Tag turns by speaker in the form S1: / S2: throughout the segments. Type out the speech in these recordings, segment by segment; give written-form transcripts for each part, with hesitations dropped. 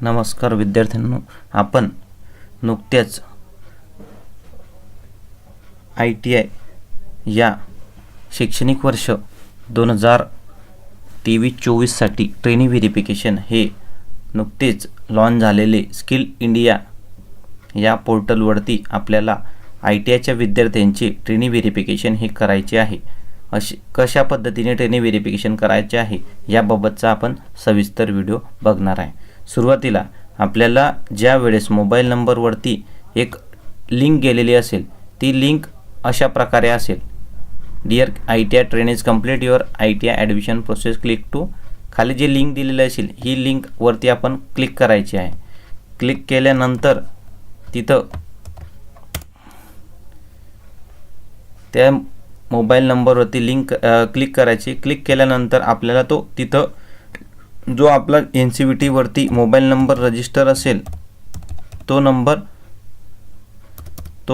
S1: नमस्कार विद्यार्थ्यांनो, आपण नुकत्याच ITI या शैक्षणिक वर्ष 2023-24 साठी ट्रेनी व्हेरिफिकेशन हे नुकतेच लॉन्च झालेले स्किल इंडिया या पोर्टलवरती आपल्याला ITIच्या विद्यार्थ्यांचे ट्रेनी व्हेरिफिकेशन हे करायचे आहे। कशा पद्धतीने ट्रेनी व्हेरिफिकेशन करायचे आहे याबाबतचा आपण सविस्तर व्हिडिओ बघणार आहे। सुरुवातीला आपल्याला ज्या वेळेस मोबाईल नंबरवरती एक लिंक गेलेली असेल ती लिंक अशा प्रकारे असेल, dear ITI train is complete your ITI admission process, click to. खाली जे लिंक दिलेली असेल ही लिंक वरती आपण क्लिक करायची आहे। क्लिक केल्यानंतर तिथं त्या मोबाईल नंबरवरती लिंक क्लिक करायची। क्लिक केल्यानंतर आपल्याला तो तिथं जो आपला NCVT वरती मोबाईल नंबर रजिस्टर असेल तो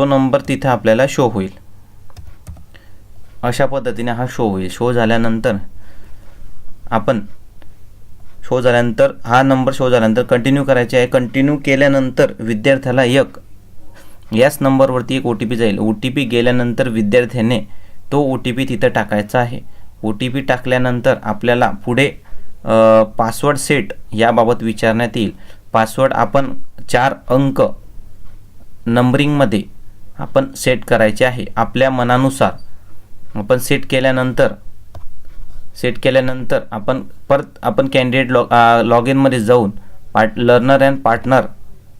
S1: नंबर तिथे आपल्याला शो होईल। अशा पद्धतीने हा शो होईल। शो झाल्यानंतर हा नंबर शो झाल्यानंतर कंटिन्यू करायचे आहे। कंटिन्यू केल्यानंतर विद्यार्थ्याला याच नंबरवरती एक OTP जाईल। OTP गेल्यानंतर विद्यार्थ्याने तो OTP तिथे टाकायचा आहे। OTP टाकल्यानंतर आपल्याला पुढे पासवर्ड सेट याबाबत विचारण्यात येईल। पासवर्ड आपण 4 अंक नंबरिंगमध्ये आपण सेट करायचे आहे आपल्या मनानुसार। आपण सेट केल्यानंतर आपण परत कॅन्डिडेट लॉग इन मध्ये जाऊन लर्नर अँड पार्टनर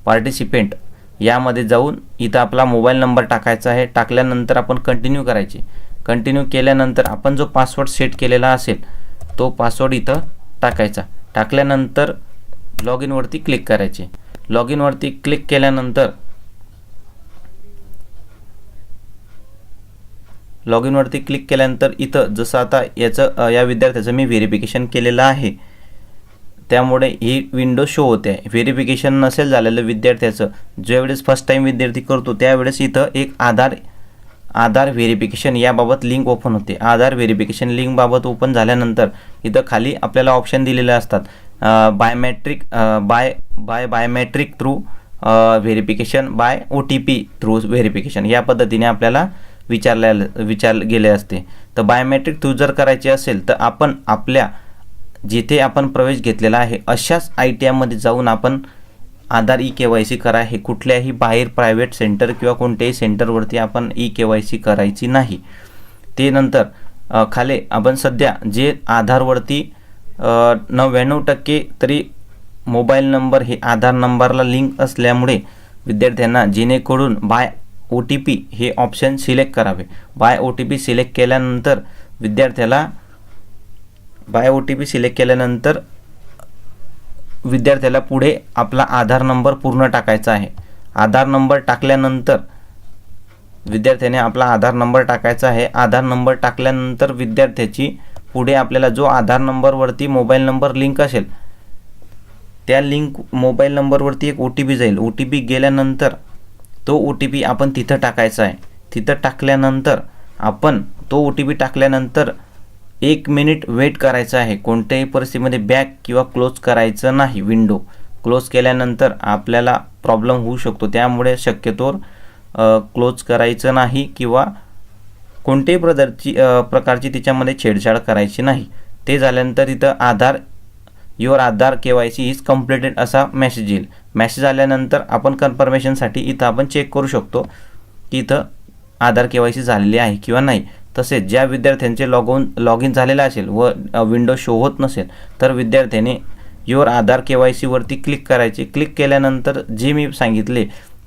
S1: पार्टिसिपेंट यामध्ये जाऊन इथं आपला मोबाईल नंबर टाकायचा आहे। टाकल्यानंतर आपण कंटिन्यू करायचे। कंटिन्यू केल्यानंतर आपण जो पासवर्ड सेट केलेला असेल तो पासवर्ड इथं टाकायचा। टाकल्यानंतर लॉग इन वरती क्लिक करायचे। लॉग इन वरती क्लिक केल्यानंतर इथं जसं आता या विद्यार्थ्याचं मी व्हेरिफिकेशन केलेलं आहे त्यामुळे ही विंडो शो होते आहे। व्हेरिफिकेशन नसेल झालेलं विद्यार्थ्याचं ज्यावेळेस फर्स्ट टाइम विद्यार्थी करतो त्यावेळेस इथं एक आधार व्हेरिफिकेशन याबाबत लिंक ओपन होते। आधार व्हेरिफिकेशन लिंक बाबत ओपन झाल्यानंतर इथं खाली आपल्याला ऑप्शन दिलेले असतात, biometric through verification, by OTP through verification या पद्धतीने आपल्याला विचारले गेले असते। तर बायोमेट्रिक थ्रू जर करायचे असेल तर आपण आपल्या जिथे आपण प्रवेश घेतलेला आहे अशाच ITI मध्ये जाऊन आपण आधार eKYC करा। हे कुठल्याही बाहेर प्रायव्हेट सेंटर किंवा कोणत्याही सेंटरवरती आपण eKYC करायची नाही। ते नंतर खाली आपण सध्या जे आधारवरती 99% तरी मोबाईल नंबर हे आधार नंबरला लिंक असल्यामुळे विद्यार्थ्यांना जेणेकरून बाय OTP हे ऑप्शन सिलेक्ट करावे। बाय OTP सिलेक्ट केल्यानंतर विद्यार्थ्याला पुढे आपला आधार नंबर पूर्ण टाकायचा आहे। आधार नंबर टाकल्यानंतर विद्यार्थ्याने आपला आधार नंबर टाकायचा आहे। आधार नंबर टाकल्यानंतर विद्यार्थ्याची पुढे आपल्याला जो आधार नंबरवरती मोबाईल नंबर लिंक असेल त्या लिंक मोबाईल नंबरवरती एक OTP जाईल। OTP गेल्यानंतर तो OTP आपण तिथं टाकायचा आहे। तिथं टाकल्यानंतर आपण तो OTP टाकल्यानंतर 1 मिनिट वेट करायचा आहे। कोणत्याही परिस्थितीमध्ये बॅक किंवा क्लोज करायचं नाही। विंडो क्लोज केल्यानंतर आपल्याला प्रॉब्लेम होऊ शकतो, त्यामुळे शक्यतोवर क्लोज करायचं नाही किंवा कोणत्याही प्रकारची तिच्यामध्ये छेडछाड करायची नाही। ते झाल्यानंतर इथं your Aadhaar KYC is completed असा मेसेज येईल। मेसेज आल्यानंतर आपण कन्फर्मेशनसाठी इथं आपण चेक करू शकतो की इथं आधार KYC झालेली आहे किंवा नाही। तसेच ज्या विद्यार्थ्यांचे लॉग इन झालेला असेल व विंडो शो होत नसेल तर विद्यार्थ्याने युअर आधार KYC वरती क्लिक करायचे। क्लिक केल्यानंतर जे मी सांगितले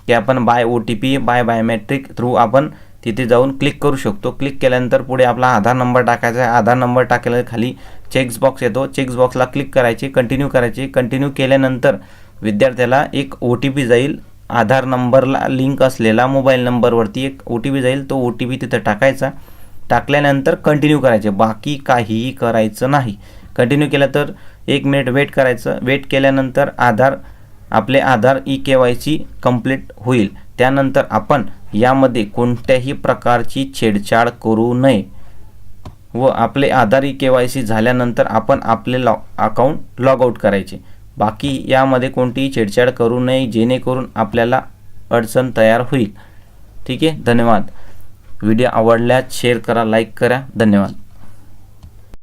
S1: की आपण बाय OTP बायोमेट्रिक थ्रू आपण तिथे जाऊन क्लिक करू शकतो। क्लिक केल्यानंतर पुढे आपला आधार नंबर टाकायचा आहे। आधार नंबर टाकल्यावर खाली चेक्स बॉक्स येतो, चेक्स बॉक्सला क्लिक करायचे। कंटिन्यू करायचे। कंटिन्यू केल्यानंतर विद्यार्थ्याला एक OTP जाईल। आधार नंबरला लिंक असलेला मोबाईल नंबरवरती एक OTP जाईल। तो OTP तिथं टाकायचा। टाकल्यानंतर कंटिन्यू करायचे, बाकी काहीही करायचं नाही। कंटिन्यू केलं तर 1 मिनिट वेट करायचं। वेट केल्यानंतर आपले आधार eKYC कंप्लीट होईल। त्यानंतर आपण यामध्ये कोणत्याही प्रकारची छेडछाड करू नये व आपले आधार eKYC झाल्यानंतर आपण आपले अकाउंट लॉग आउट करायचे। बाकी यामध्ये कोणतीही छेडछाड करू नये, जेणेकरून आपल्याला अडचण तयार होईल. ठीक आहे, धन्यवाद. व्हिडिओ आवडल्यास शेअर करा, लाईक करा. धन्यवाद.